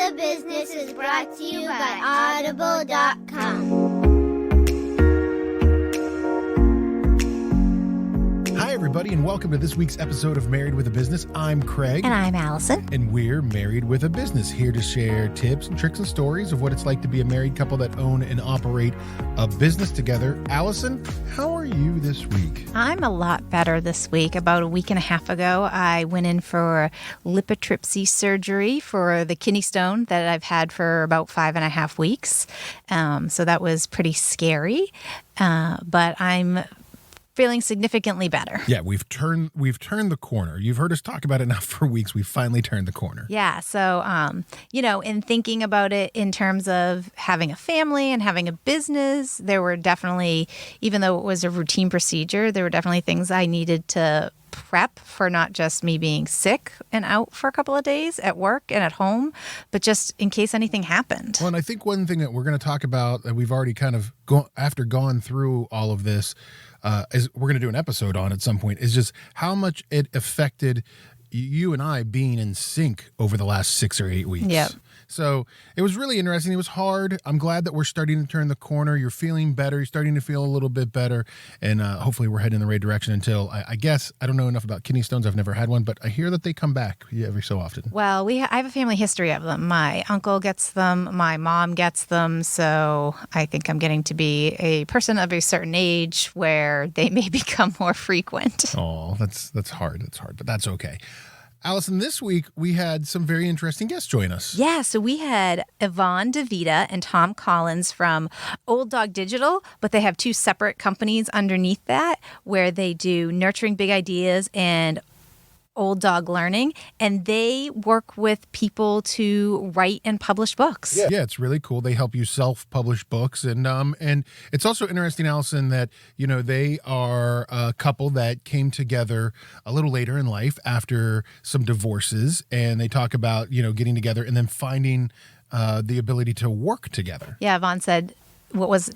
with a Business is brought to you by Audible.com. Hi, everybody, and welcome to this week's episode of Married with a Business. I'm Craig. And I'm Allison. And we're Married with a Business, here to share tips and tricks and stories of what it's like to be a married couple that own and operate a business together. Allison, how are you this week? I'm a lot better this week. About a week and a half ago, I went in for lithotripsy surgery for the kidney stone that I've had for about 5.5 weeks. So that was pretty scary, but I'm feeling significantly better. Yeah, we've turned the corner. You've heard us talk about it now for weeks. We've finally turned the corner. Yeah. So, in thinking about it in terms of having a family and having a business, there were definitely, even though it was a routine procedure, there were definitely things I needed to prep for, not just me being sick and out for a couple of days at work and at home, but just in case anything happened. Well, and I think one thing that we're going to talk about that we've already kind of gone through all of this, is we're going to do an episode on at some point, is just how much it affected you and I being in sync over the last 6 or 8 weeks. Yep. So it was really interesting. It was hard. I'm glad that we're starting to turn the corner. You're feeling better. You're starting to feel a little bit better. And hopefully we're heading in the right direction until, I guess, I don't know enough about kidney stones. I've never had one, but I hear that they come back every so often. Well, I have a family history of them. My uncle gets them. My mom gets them. So I think I'm getting to be a person of a certain age where they may become more frequent. Oh, that's hard. That's hard, but that's okay. Allison, this week we had some very interesting guests join us. Yeah, so we had Yvonne Divita and Tom Collins from Old Dog Digital, but they have 2 separate companies underneath that where they do Nurturing Big Ideas and Old Dog Learning, and they work with people to write and publish books. Yeah, it's really cool. They help you self-publish books, and it's also interesting, Allison, that they are a couple that came together a little later in life after some divorces, and they talk about getting together and then finding the ability to work together. Yeah, Yvonne said what was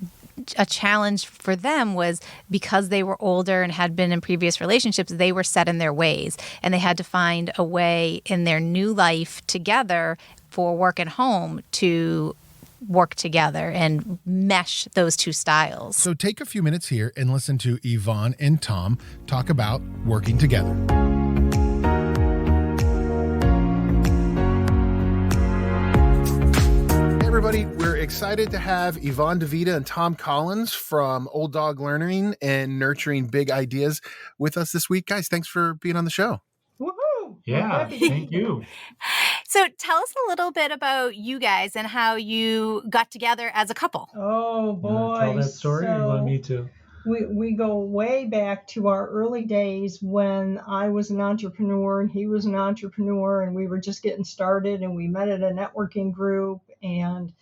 a challenge for them was because they were older and had been in previous relationships, they were set in their ways, and they had to find a way in their new life together for work and home to work together and mesh those 2 styles. So take a few minutes here and listen to Yvonne and Tom talk about working together. Everybody, we're excited to have Yvonne Divita and Tom Collins from Old Dog Learning and Nurturing Big Ideas with us this week. Guys, thanks for being on the show. Woohoo! Yeah, thank you. So tell us a little bit about you guys and how you got together as a couple. Oh boy! Tell that story. You want me to? We go way back to our early days when I was an entrepreneur and he was an entrepreneur, and we were just getting started, and we met at a networking group. And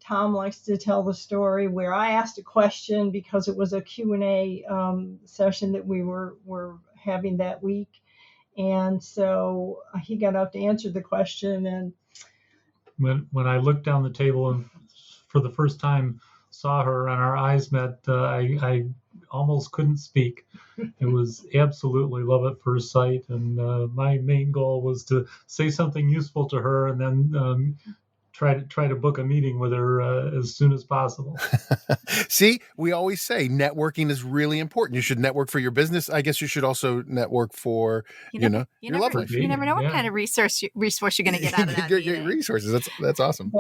Tom likes to tell the story where I asked a question because it was a Q&A session that we were having that week. And so he got up to answer the question. And When I looked down the table and for the first time saw her and our eyes met, I almost couldn't speak. It was absolutely love at first sight. And my main goal was to say something useful to her and then try to book a meeting with her as soon as possible. See, we always say networking is really important. You should network for your business. I guess you should also network for, your love life. You never know what kind of resource you're going to get out of that. Get resources. That's awesome.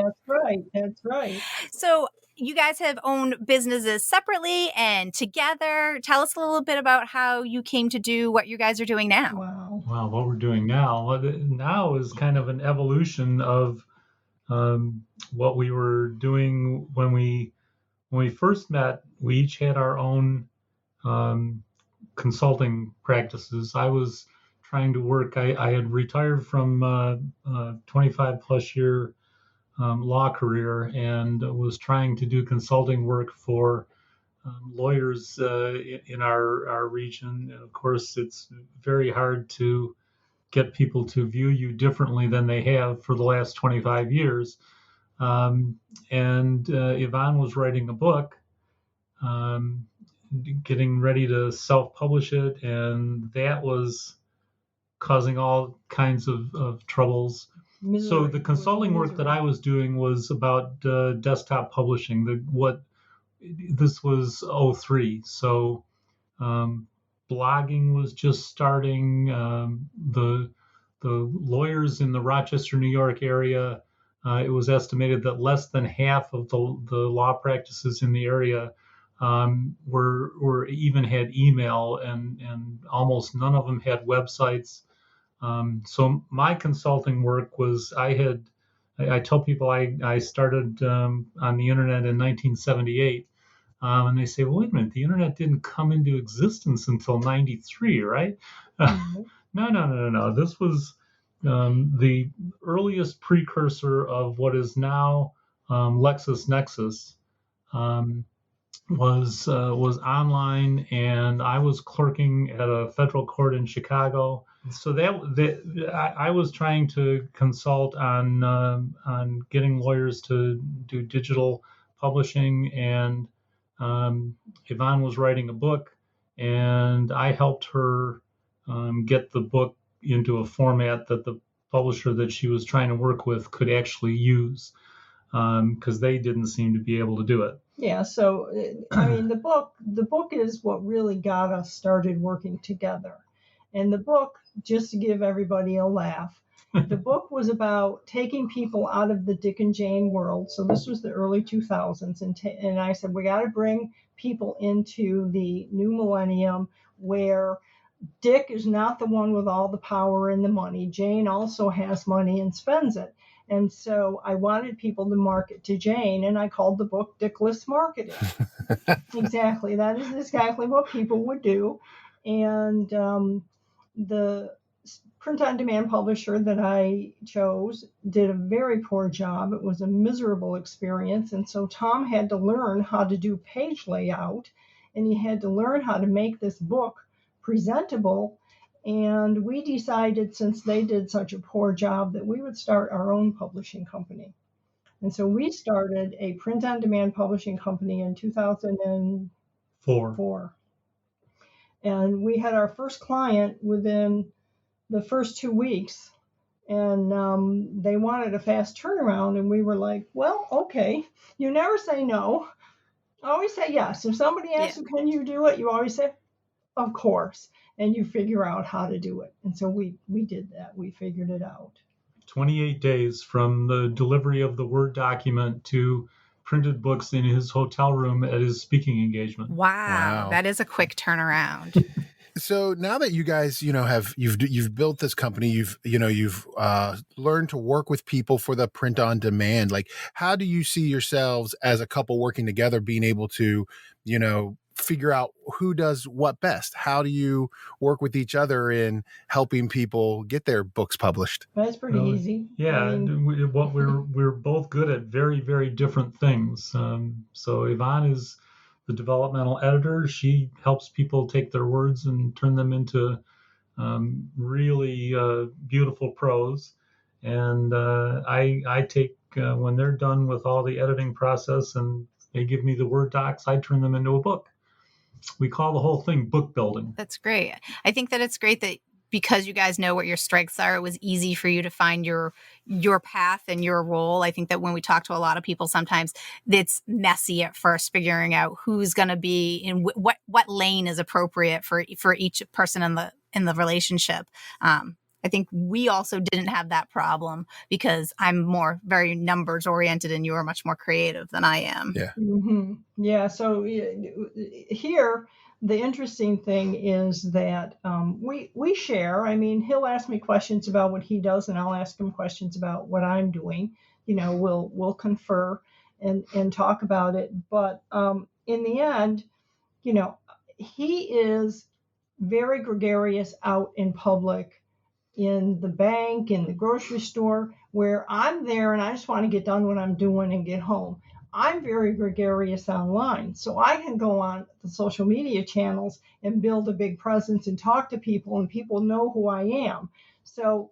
That's right. So you guys have owned businesses separately and together. Tell us a little bit about how you came to do what you guys are doing now. Wow. Well, what we're doing now is kind of an evolution of what we were doing when we first met. We each had our own consulting practices. I was trying to work. I had retired from a 25 plus year law career and was trying to do consulting work for lawyers in our region. And of course, it's very hard to get people to view you differently than they have for the last 25 years. And Yvonne was writing a book, getting ready to self-publish it, and that was causing all kinds of troubles. So the consulting work that I was doing was about desktop publishing. This was '03, so blogging was just starting. The lawyers in the Rochester, New York area, it was estimated that less than half of the law practices in the area were even had email, and almost none of them had websites. So my consulting work was I tell people I started on the internet in 1978. And they say, well, wait a minute, the internet didn't come into existence until 93, right? Mhm. No. This was the earliest precursor of what is now LexisNexis. Um, was online, and I was clerking at a federal court in Chicago. So I was trying to consult on getting lawyers to do digital publishing, and Yvonne was writing a book, and I helped her get the book into a format that the publisher that she was trying to work with could actually use, because they didn't seem to be able to do it. Yeah, so I mean, the book is what really got us started working together. And the book, just to give everybody a laugh, the book was about taking people out of the Dick and Jane world. So this was the early 2000s, and I said we got to bring people into the new millennium where Dick is not the one with all the power and the money. Jane also has money and spends it. And so I wanted people to market to Jane, and I called the book Dickless Marketing. Exactly. That is exactly what people would do. And the print-on-demand publisher that I chose did a very poor job. It was a miserable experience. And so Tom had to learn how to do page layout, and he had to learn how to make this book presentable. And we decided, since they did such a poor job, that we would start our own publishing company. And so we started a print-on-demand publishing company in 2004. And we had our first client within the first 2 weeks, and they wanted a fast turnaround, and we were like, well, okay, you never say no, always say yes. If somebody asks you, can you do it, you always say, of course, and you figure out how to do it. And so we did that. We figured it out. 28 days from the delivery of the Word document to printed books in his hotel room at his speaking engagement. Wow. That is a quick turnaround. So now that you guys, you've built this company, you've learned to work with people for the print on demand. Like, how do you see yourselves as a couple working together, being able to, figure out who does what best? How do you work with each other in helping people get their books published? That's pretty easy. Yeah, I mean, we're both good at very, very different things. So Yvonne is the developmental editor. She helps people take their words and turn them into really beautiful prose. And I take, when they're done with all the editing process and they give me the Word docs, I turn them into a book. We call the whole thing book building. That's great. I think that it's great that because you guys know what your strengths are, it was easy for you to find your path and your role. I think that when we talk to a lot of people, sometimes it's messy at first figuring out who's going to be in what lane is appropriate for each person in the relationship. I think we also didn't have that problem because I'm more very numbers oriented and you're much more creative than I am. Yeah. Mm-hmm. Yeah. So here, the interesting thing is that we share. I mean, he'll ask me questions about what he does, and I'll ask him questions about what I'm doing. We'll confer and talk about it. But in the end, he is very gregarious out in public, in the bank, in the grocery store, where I'm there and I just want to get done what I'm doing and get home. I'm very gregarious online, so I can go on the social media channels and build a big presence and talk to people, and people know who I am. So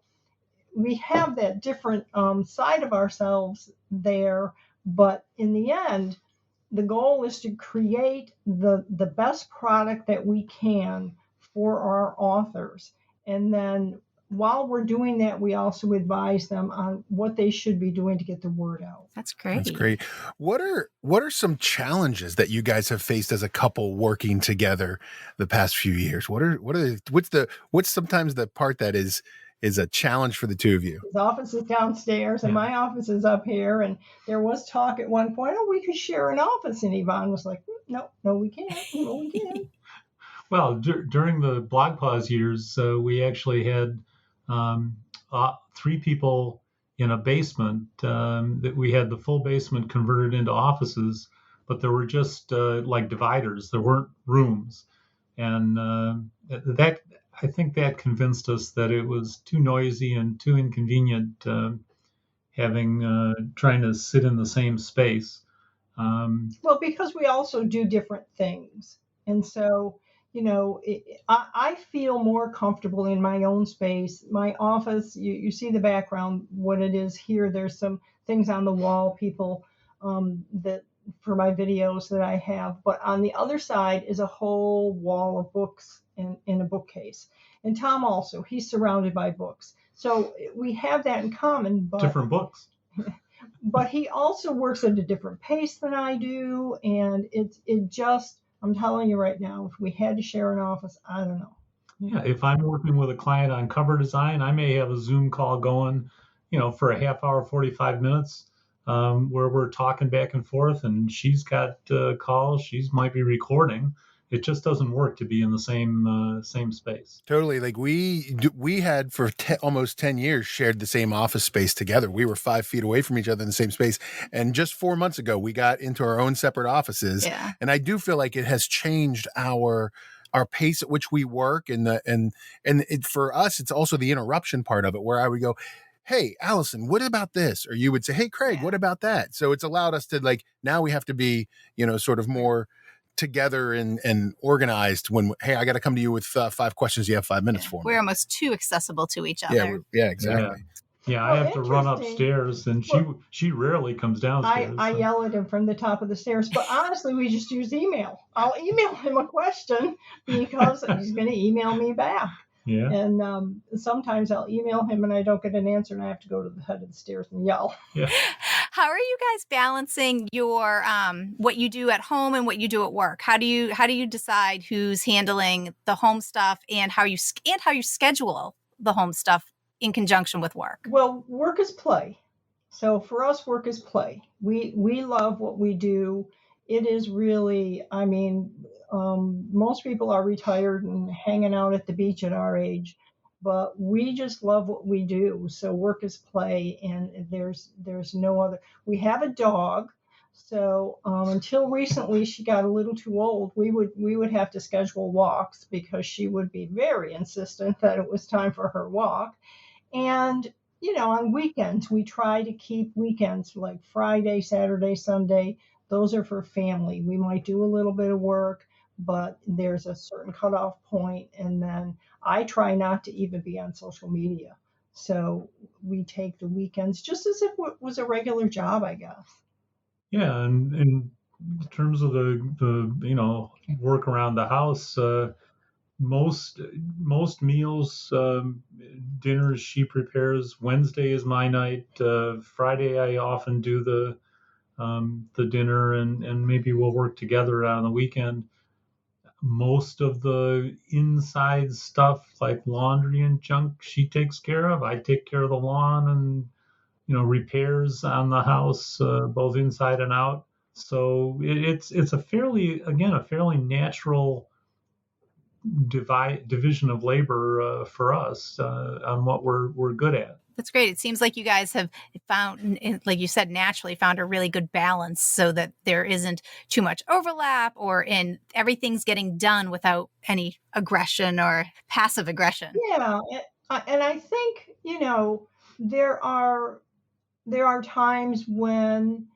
we have that different side of ourselves there, but in the end, the goal is to create the best product that we can for our authors. And then while we're doing that, we also advise them on what they should be doing to get the word out. That's great. That's great. What are some challenges that you guys have faced as a couple working together the past few years? What's sometimes the part that is a challenge for the two of you? His office is downstairs and my office is up here. And there was talk at one point, we could share an office. And Yvonne was like, no, we can't. No, we can't. Well, during the blog pause years, we actually had 3 people in a basement. That we had the full basement converted into offices, but there were just like dividers. There weren't rooms, and that I think that convinced us that it was too noisy and too inconvenient trying to sit in the same space. Well, because we also do different things, and so. I feel more comfortable in my own space. My office, you see the background, what it is here. There's some things on the wall, people that for my videos that I have. But on the other side is a whole wall of books in a bookcase. And Tom also, he's surrounded by books. So we have that in common. But different books. But he also works at a different pace than I do. And I'm telling you right now, if we had to share an office, I don't know. Yeah, if I'm working with a client on cover design, I may have a Zoom call going, for a half hour, 45 minutes, where we're talking back and forth, and she's got calls. She might be recording. It just doesn't work to be in the same space. Totally. Like we had for almost 10 years shared the same office space together. We were 5 feet away from each other in the same space. And just 4 months ago, we got into our own separate offices. Yeah. And I do feel like it has changed our pace at which we work. And for us, it's also the interruption part of it, where I would go, hey, Allison, what about this? Or you would say, hey, Craig, what about that? So it's allowed us to now we have to be, sort of more together and organized when, hey, I got to come to you with 5 questions. You have 5 minutes for me. We're almost too accessible to each other. Yeah, exactly. Yeah, I have to run upstairs, and she rarely comes downstairs. I yell at him from the top of the stairs, but honestly, we just use email. I'll email him a question because he's going to email me back. Yeah. And sometimes I'll email him and I don't get an answer, and I have to go to the head of the stairs and yell. Yeah. How are you guys balancing your what you do at home and what you do at work? How do you decide who's handling the home stuff and how you schedule the home stuff in conjunction with work? Well, work is play. So for us, work is play. We love what we do. It is really, most people are retired and hanging out at the beach at our age, but we just love what we do. So work is play, and there's no other. We have a dog. So until recently, she got a little too old. We would have to schedule walks because she would be very insistent that it was time for her walk. And on weekends, we try to keep weekends like Friday, Saturday, Sunday. Those are for family. We might do a little bit of work, but there's a certain cutoff point, and then I try not to even be on social media. So we take the weekends just as if it was a regular job, I guess. Yeah, and in terms of the work around the house, most meals, dinners she prepares. Wednesday is my night. Friday I often do the dinner, and maybe we'll work together on the weekend. Most of the inside stuff like laundry and junk she takes care of. I take care of the lawn and repairs on the house, both inside and out. So it's a fairly natural division of labor for us on what we're good at. That's great. It seems like you guys have found, like you said, naturally found a really good balance so that there isn't too much overlap and everything's getting done without any aggression or passive aggression. Yeah. And I think, there are times when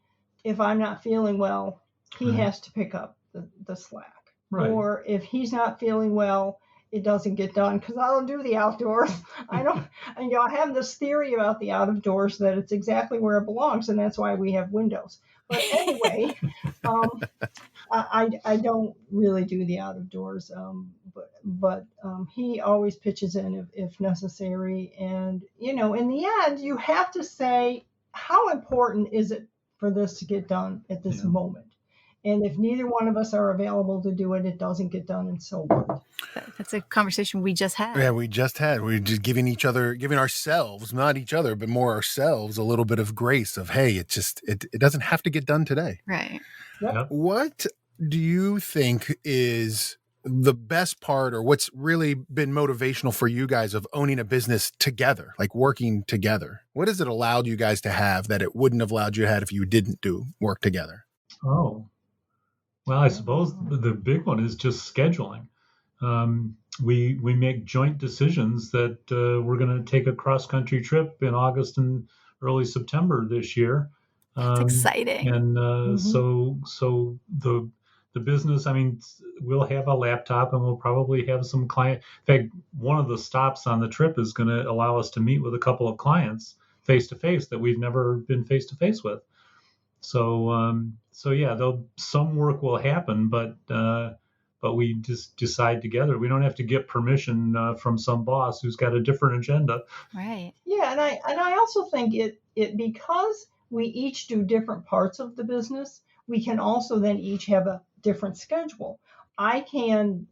if I'm not feeling well, he has to pick up the slack. Right. Or if he's not feeling well, it doesn't get done because I don't do the outdoors. I have this theory about the out of doors that it's exactly where it belongs, and that's why we have windows. But anyway, um, I don't really do the out of doors, but he always pitches in if necessary. And, you know, in the end, you have to say, how important is it for this to get done at this moment? And if neither one of us are available to do it, it doesn't get done, and so what? That's a conversation we just had. Yeah, we just had. We're just giving ourselves, not each other, but more ourselves, a little bit of grace of, hey, it doesn't have to get done today. Right. Yep. What do you think is the best part, or what's really been motivational for you guys of owning a business together, like working together? What has it allowed you guys to have that it wouldn't have allowed you to have if you didn't do work together? Oh, well, I suppose the big one is just scheduling. We make joint decisions that we're going to take a cross-country trip in August and early September this year. That's exciting. And so the business, I mean, we'll have a laptop and we'll probably have some client. In fact, one of the stops on the trip is going to allow us to meet with a couple of clients face to face that we've never been face to face with. So yeah, some work will happen, but we just decide together. We don't have to get permission from some boss who's got a different agenda. Right. Yeah, and I also think it because we each do different parts of the business, we can also then each have a different schedule. I can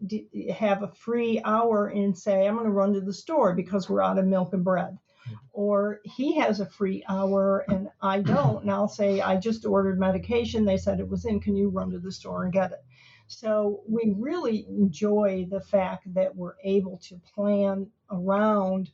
have a free hour and say, I'm going to run to the store because we're out of milk and bread. Or he has a free hour and I don't, and I'll say, I just ordered medication. They said it was in. Can you run to the store and get it? So we really enjoy the fact that we're able to plan around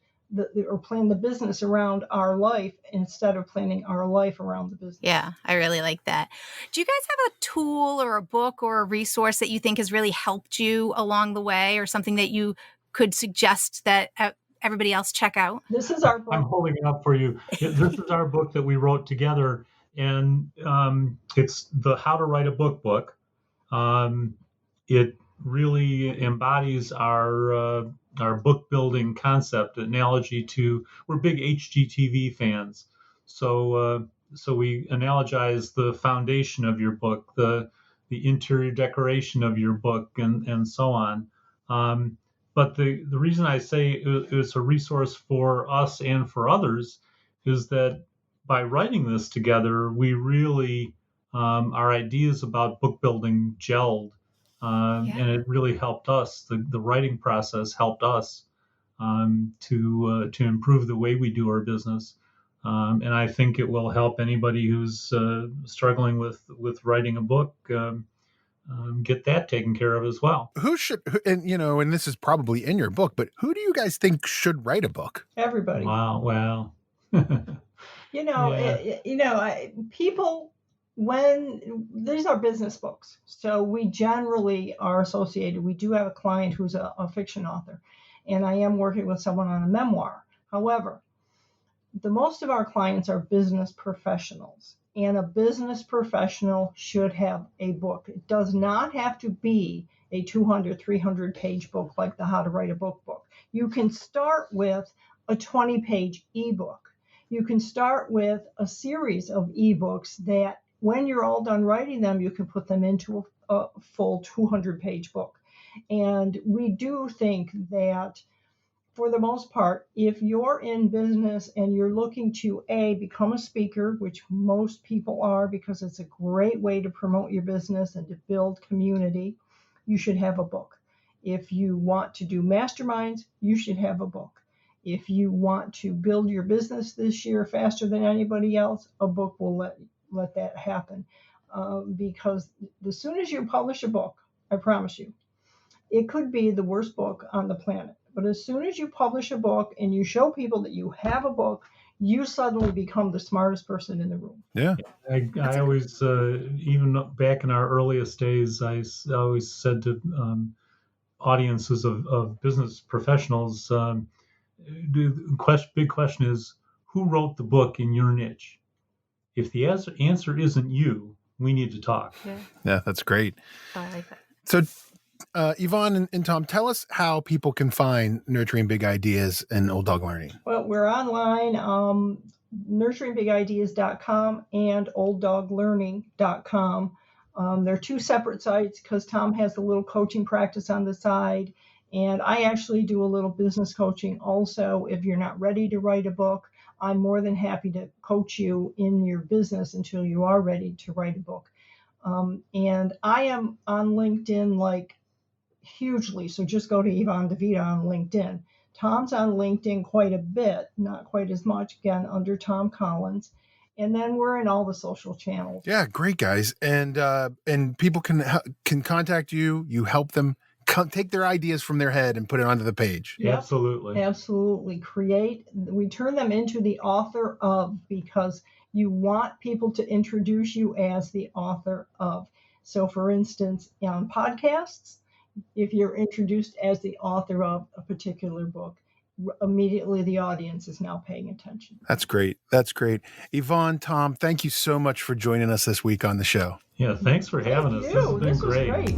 plan the business around our life instead of planning our life around the business. Yeah, I really like that. Do you guys have a tool or a book or a resource that you think has really helped you along the way, or something that you could suggest that everybody else check out? This is our book. I'm holding it up for you. This is our book that we wrote together, and it's the How to Write a book. It really embodies our book building concept, analogy to, we're big HGTV fans. So we analogize the foundation of your book, the interior decoration of your book, and so on. But the reason I say it's a resource for us and for others is that by writing this together, we really, our ideas about book building gelled. And it really helped us. The writing process helped us to improve the way we do our business. And I think it will help anybody who's struggling with writing a book get that taken care of as well. And this is probably in your book, but who do you guys think should write a book? Everybody. Wow. Well, people, when these are business books, so we generally are associated. We do have a client who's a fiction author, and I am working with someone on a memoir. However, the most of our clients are business professionals, and a business professional should have a book. It does not have to be a 200, 300-page book like the How to Write a Book book. You can start with a 20-page ebook. You can start with a series of ebooks that when you're all done writing them, you can put them into a full 200-page book. And we do think that, for the most part, if you're in business and you're looking to become a speaker, which most people are because it's a great way to promote your business and to build community, you should have a book. If you want to do masterminds, you should have a book. If you want to build your business this year faster than anybody else, a book will let that happen. Because as soon as you publish a book, I promise you, it could be the worst book on the planet. But as soon as you publish a book and you show people that you have a book, you suddenly become the smartest person in the room. Yeah. I always, even back in our earliest days, I always said to audiences of business professionals, the big question is, who wrote the book in your niche? If the answer isn't you, we need to talk. Yeah, that's great. I like that. So, Yvonne and Tom, tell us how people can find Nurturing Big Ideas and Old Dog Learning. Well, we're online. nurturingbigideas.com and olddoglearning.com. They're two separate sites because Tom has a little coaching practice on the side. And I actually do a little business coaching also. If you're not ready to write a book, I'm more than happy to coach you in your business until you are ready to write a book. And I am on LinkedIn like hugely. So just go to Yvonne Divita on LinkedIn. Tom's on LinkedIn quite a bit, not quite as much, again, under Tom Collins. And then we're in all the social channels. Yeah, great, guys. And people can contact you. You help them take their ideas from their head and put it onto the page. Yep. Absolutely. Absolutely. We turn them into the author of, because you want people to introduce you as the author of. So for instance, on podcasts, if you're introduced as the author of a particular book, immediately the audience is now paying attention. That's great. That's great. Yvonne, Tom, thank you so much for joining us this week on the show. Yeah, thanks for having us. This has been This great. was great.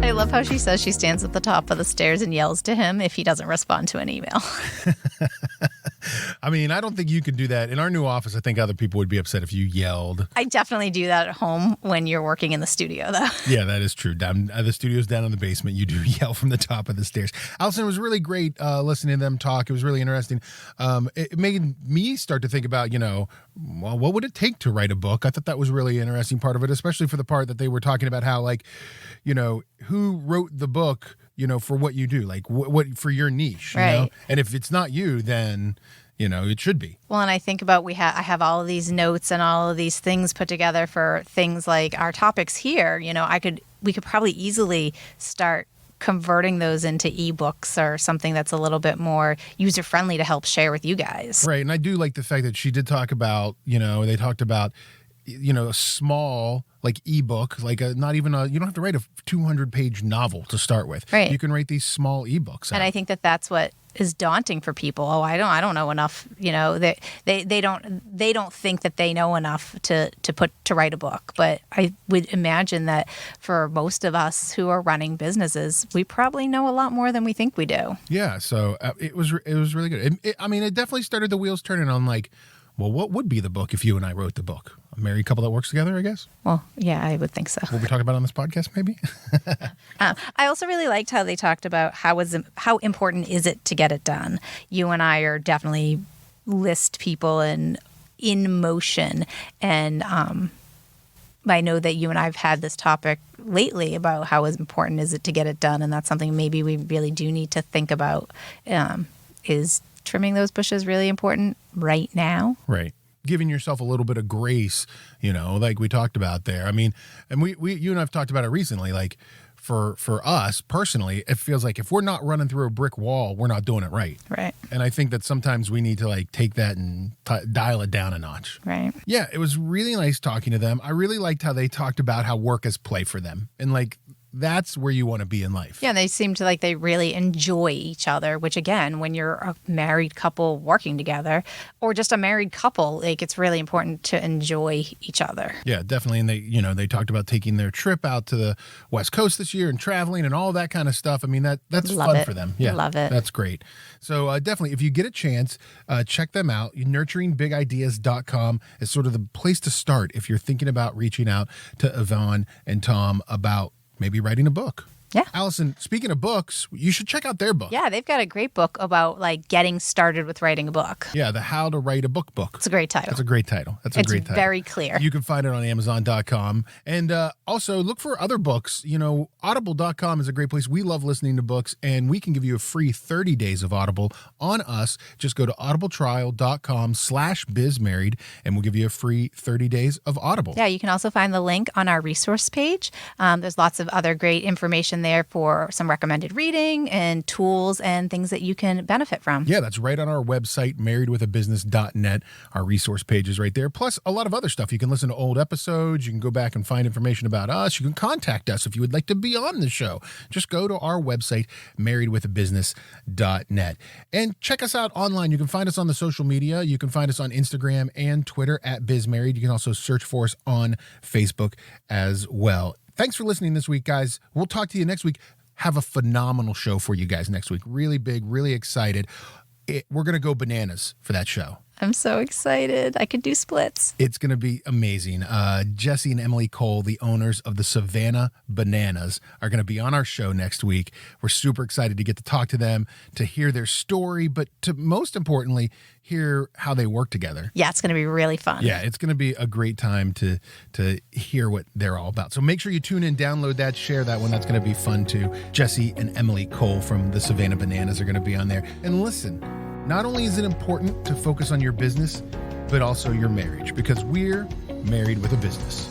I love how she says she stands at the top of the stairs and yells to him if he doesn't respond to an email. I mean, I don't think you could do that. In our new office, I think other people would be upset if you yelled. I definitely do that at home when you're working in the studio, though. Yeah, that is true. The studio's down in the basement. You do yell from the top of the stairs. Allison, it was really great listening to them talk. It was really interesting. It made me start to think about, well, what would it take to write a book? I thought that was a really interesting part of it, especially for the part that they were talking about how, like, who wrote the book, for what you do, like what for your niche, Right. And if it's not you, then it should be. Well, and I think about I have all of these notes and all of these things put together for things like our topics here. We could probably easily start converting those into ebooks or something that's a little bit more user friendly to help share with you guys. Right, and I do like the fact that she did talk about, they talked about, a small like ebook, like not even you don't have to write a 200-page novel to start with. Right. You can write these small ebooks. And I think that's what is daunting for people. Oh, I don't know enough. They don't think that they know enough to write a book. But I would imagine that for most of us who are running businesses, we probably know a lot more than we think we do. Yeah. So it was really good. It definitely started the wheels turning on, like, well, what would be the book if you and I wrote the book? A married couple that works together, I guess? Well, yeah, I would think so. What we talk about on this podcast, maybe? I also really liked how they talked about how important is it to get it done. You and I are definitely list people and in motion. And I know that you and I have had this topic lately about how important is it to get it done. And that's something maybe we really do need to think about. Is trimming those bushes really important right now? Right. Giving yourself a little bit of grace, like we talked about there. I mean, and you and I've talked about it recently, like for us personally, it feels like if we're not running through a brick wall, we're not doing it right. Right. And I think that sometimes we need to like take that and dial it down a notch. Right. Yeah, it was really nice talking to them. I really liked how they talked about how work is play for them. And like, that's where you want to be in life. Yeah, they seem to like they really enjoy each other, which again, when you're a married couple working together or just a married couple, like it's really important to enjoy each other. Yeah, definitely. And they talked about taking their trip out to the West Coast this year and traveling and all that kind of stuff. I mean, that's fun for them. Yeah, love it. That's great. So definitely, if you get a chance, check them out. Nurturingbigideas.com is sort of the place to start if you're thinking about reaching out to Yvonne and Tom about maybe writing a book. Yeah. Allison, speaking of books, you should check out their book. Yeah, they've got a great book about like getting started with writing a book. Yeah, the How to Write a Book book. It's a great title. That's a great title. It's very clear. You can find it on Amazon.com. And also look for other books. Audible.com is a great place. We love listening to books, and we can give you a free 30 days of Audible on us. Just go to audibletrial.com/bizmarried, and we'll give you a free 30 days of Audible. Yeah, you can also find the link on our resource page. There's lots of other great information there for some recommended reading and tools and things that you can benefit from. Yeah, that's right on our website, marriedwithabusiness.net. Our resource page is right there. Plus, a lot of other stuff. You can listen to old episodes. You can go back and find information about us. You can contact us if you would like to be on the show. Just go to our website, marriedwithabusiness.net. And check us out online. You can find us on the social media. You can find us on Instagram and Twitter @BizMarried. You can also search for us on Facebook as well. Thanks for listening this week, guys. We'll talk to you next week. have a phenomenal show for you guys next week. Really big, really excited. We're going to go bananas for that show. I'm so excited. I could do splits. It's going to be amazing. Jesse and Emily Cole, the owners of the Savannah Bananas, are going to be on our show next week. We're super excited to get to talk to them, to hear their story, but to most importantly, hear how they work together. Yeah, it's going to be really fun. Yeah, it's going to be a great time to hear what they're all about. So make sure you tune in, download that, share that one. That's going to be fun too. Jesse and Emily Cole from the Savannah Bananas are going to be on there. And listen, not only is it important to focus on your business, but also your marriage, because we're married with a business.